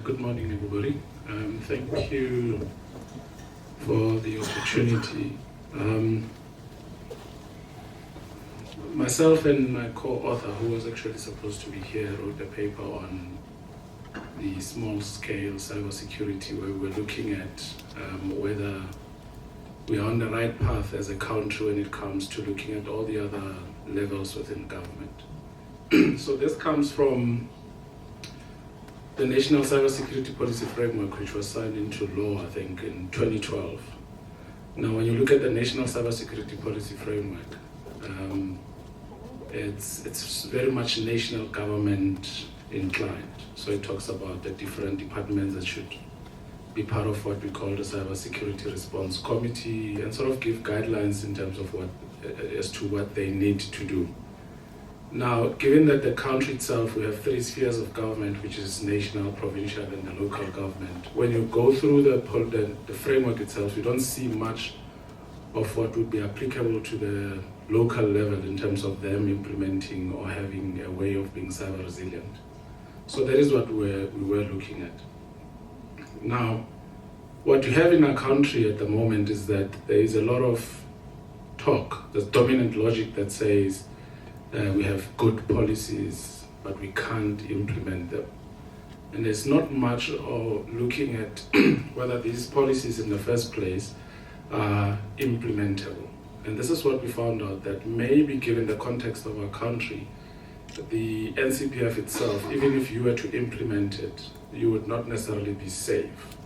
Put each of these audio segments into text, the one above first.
Good morning, everybody. Thank you for the opportunity. Myself and my co-author, who was actually supposed to be here, wrote a paper on the small-scale cybersecurity, where we were looking at whether we are on the right path as a country when it comes to looking at all the other levels within government. So this comes from the National Cybersecurity Policy Framework, which was signed into law, I think, in 2012. Now, when you look at the National Cybersecurity Policy Framework, it's very much national government inclined. So it talks about the different departments that should be part of what we call the Cybersecurity Response Committee, and sort of give guidelines in terms of as to what they need to do. Now, given that the country itself, we have 3 spheres of government, which is national, provincial, and the local government. When you go through the framework itself, you don't see much of what would be applicable to the local level in terms of them implementing or having a way of being cyber resilient. So that is what we were looking at. Now, what you have in our country at the moment is that there is a lot of talk, the dominant logic that says we have good policies, but we can't implement them. And there's not much of looking at whether these policies in the first place are implementable. And this is what we found out, that maybe given the context of our country, the NCPF itself, even if you were to implement it, you would not necessarily be safe.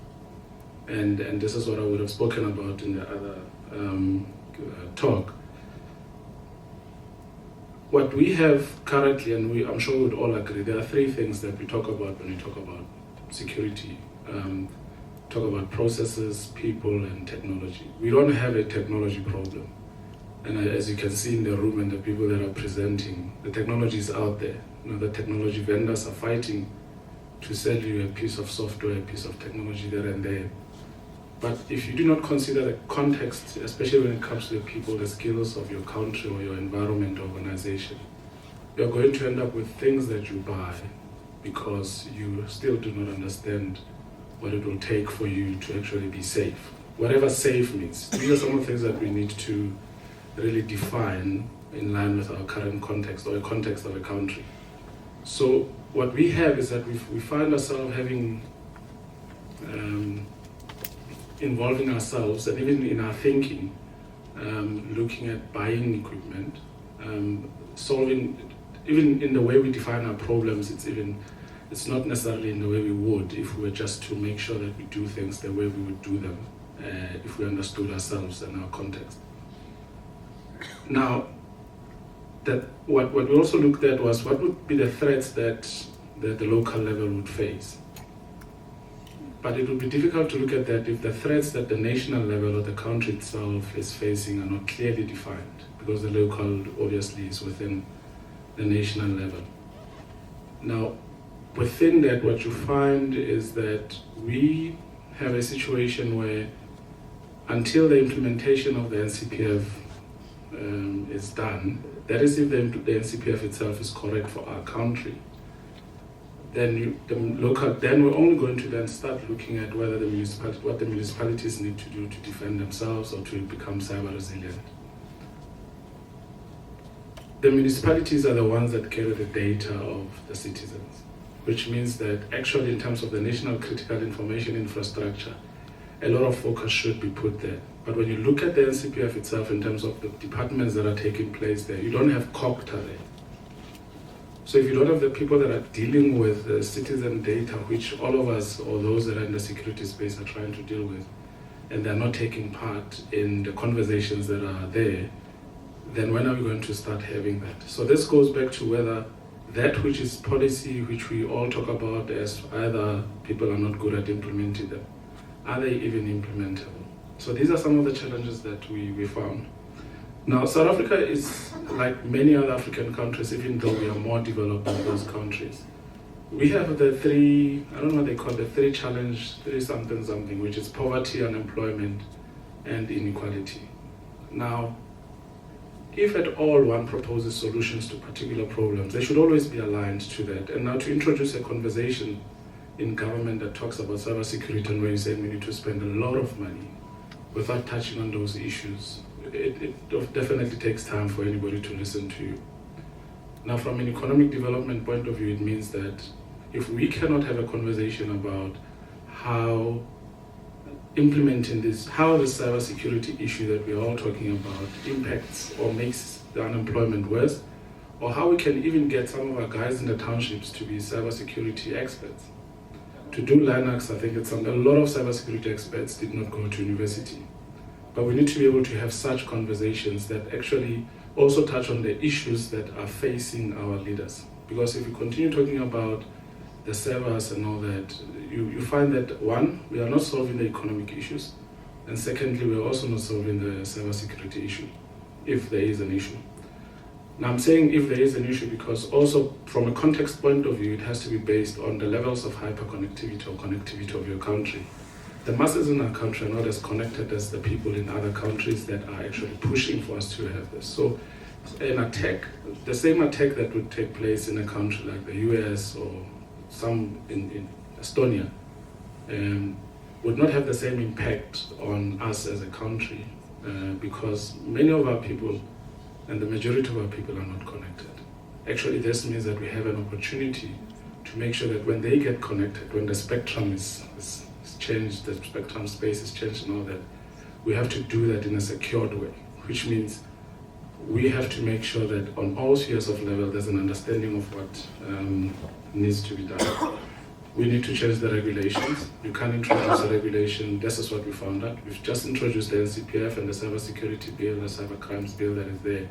And this is what I would have spoken about in the other talk. What we have currently, and I'm sure we would all agree, there are 3 things that we talk about when we talk about security. Talk about processes, people, and technology. We don't have a technology problem. And as you can see in the room and the people that are presenting, the technology is out there. You know, the technology vendors are fighting to sell you a piece of software, a piece of technology there and there. But if you do not consider the context, especially when it comes to the people, the skills of your country or your environment or organization, you're going to end up with things that you buy because you still do not understand what it will take for you to actually be safe. Whatever safe means. These are some of the things that we need to really define in line with our current context or the context of a country. So what we have is that we find ourselves having involving ourselves, and even in our thinking, looking at buying equipment, solving, even in the way we define our problems, it's not necessarily in the way we would if we were just to make sure that we do things the way we would do them if we understood ourselves and our context. Now, what we also looked at was what would be the threats that the local level would face. But it would be difficult to look at that if the threats that the national level or the country itself is facing are not clearly defined, because the local obviously is within the national level. Now, within that, what you find is that we have a situation where until the implementation of the NCPF is done, that is if the NCPF itself is correct for our country, then we're only going to then start looking at whether what the municipalities need to do to defend themselves or to become cyber resilient. The municipalities are the ones that carry the data of the citizens, which means that actually in terms of the national critical information infrastructure, a lot of focus should be put there. But when you look at the NCPF itself in terms of the departments that are taking place there, you don't have COCTA there. So if you don't have the people that are dealing with the citizen data, which all of us or those that are in the security space are trying to deal with, and they're not taking part in the conversations that are there, then when are we going to start having that? So this goes back to whether that which is policy, which we all talk about as either people are not good at implementing them, are they even implementable? So these are some of the challenges that we found. Now, South Africa is like many other African countries, even though we are more developed than those countries. We have the 3, I don't know what they call the 3 challenge, 3 something, which is poverty, unemployment, and inequality. Now, if at all one proposes solutions to particular problems, they should always be aligned to that. And now to introduce a conversation in government that talks about cybersecurity and where you say we need to spend a lot of money without touching on those issues, it definitely takes time for anybody to listen to you. Now, from an economic development point of view, it means that if we cannot have a conversation about how implementing this, how the cybersecurity issue that we're all talking about impacts or makes the unemployment worse, or how we can even get some of our guys in the townships to be cybersecurity experts. To do Linux, I think it's a lot of cybersecurity experts did not go to university. But we need to be able to have such conversations that actually also touch on the issues that are facing our leaders. Because if we continue talking about the servers and all that, you find that one, we are not solving the economic issues, and secondly, we are also not solving the cybersecurity issue, if there is an issue. Now I'm saying if there is an issue because also from a context point of view, it has to be based on the levels of hyperconnectivity or connectivity of your country. The masses in our country are not as connected as the people in other countries that are actually pushing for us to have this. So an attack, the same attack that would take place in a country like the US or some in Estonia, would not have the same impact on us as a country because many of our people and the majority of our people are not connected. Actually, this means that we have an opportunity to make sure that when they get connected, when the spectrum is changed, the spectrum space is changed and all that, we have to do that in a secured way, which means we have to make sure that on all spheres of level there's an understanding of what needs to be done. We need to change the regulations. You can't introduce a regulation. This is what we found out. We've just introduced the NCPF and the cybersecurity bill, the cyber crimes bill that is there.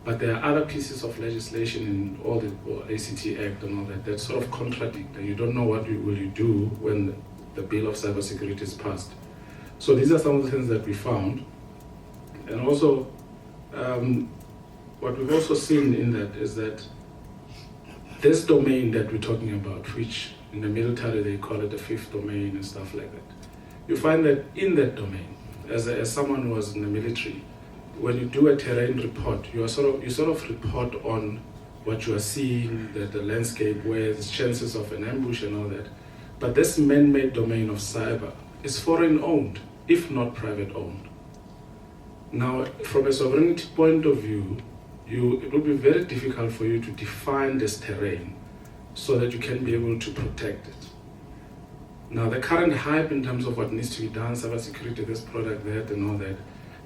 But there are other pieces of legislation in all the ACT Act and all that sort of contradict, and you don't know what will you do when the bill of cybersecurity is passed. So these are some of the things that we found. And also, what we've also seen in that is that this domain that we're talking about, which in the military they call it the fifth domain and stuff like that, you find that in that domain, as someone who was in the military, when you do a terrain report, you sort of report on what you are seeing, the landscape, where there's chances of an ambush and all that. But this man-made domain of cyber is foreign-owned, if not private-owned. Now, from a sovereignty point of view, it will be very difficult for you to define this terrain so that you can be able to protect it. Now, the current hype in terms of what needs to be done, cybersecurity, this product, that, and all that,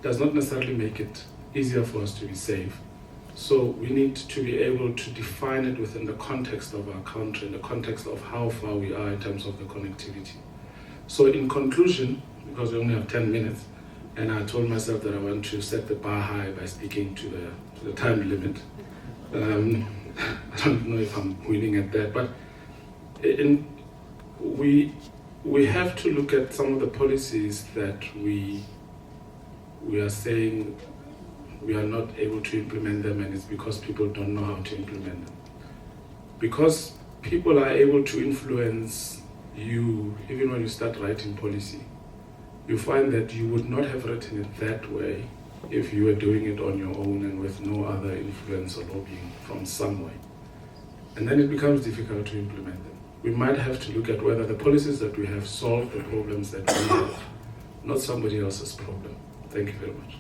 does not necessarily make it easier for us to be safe. So we need to be able to define it within the context of our country, in the context of how far we are in terms of the connectivity. So in conclusion, because we only have 10 minutes, and I told myself that I want to set the bar high by sticking to the time limit. I don't know if I'm winning at that, but we have to look at some of the policies that we are saying we are not able to implement them, and it's because people don't know how to implement them. Because people are able to influence you, even when you start writing policy, you find that you would not have written it that way if you were doing it on your own and with no other influence or lobbying from somewhere. And then it becomes difficult to implement them. We might have to look at whether the policies that we have solve the problems that we have, not somebody else's problem. Thank you very much.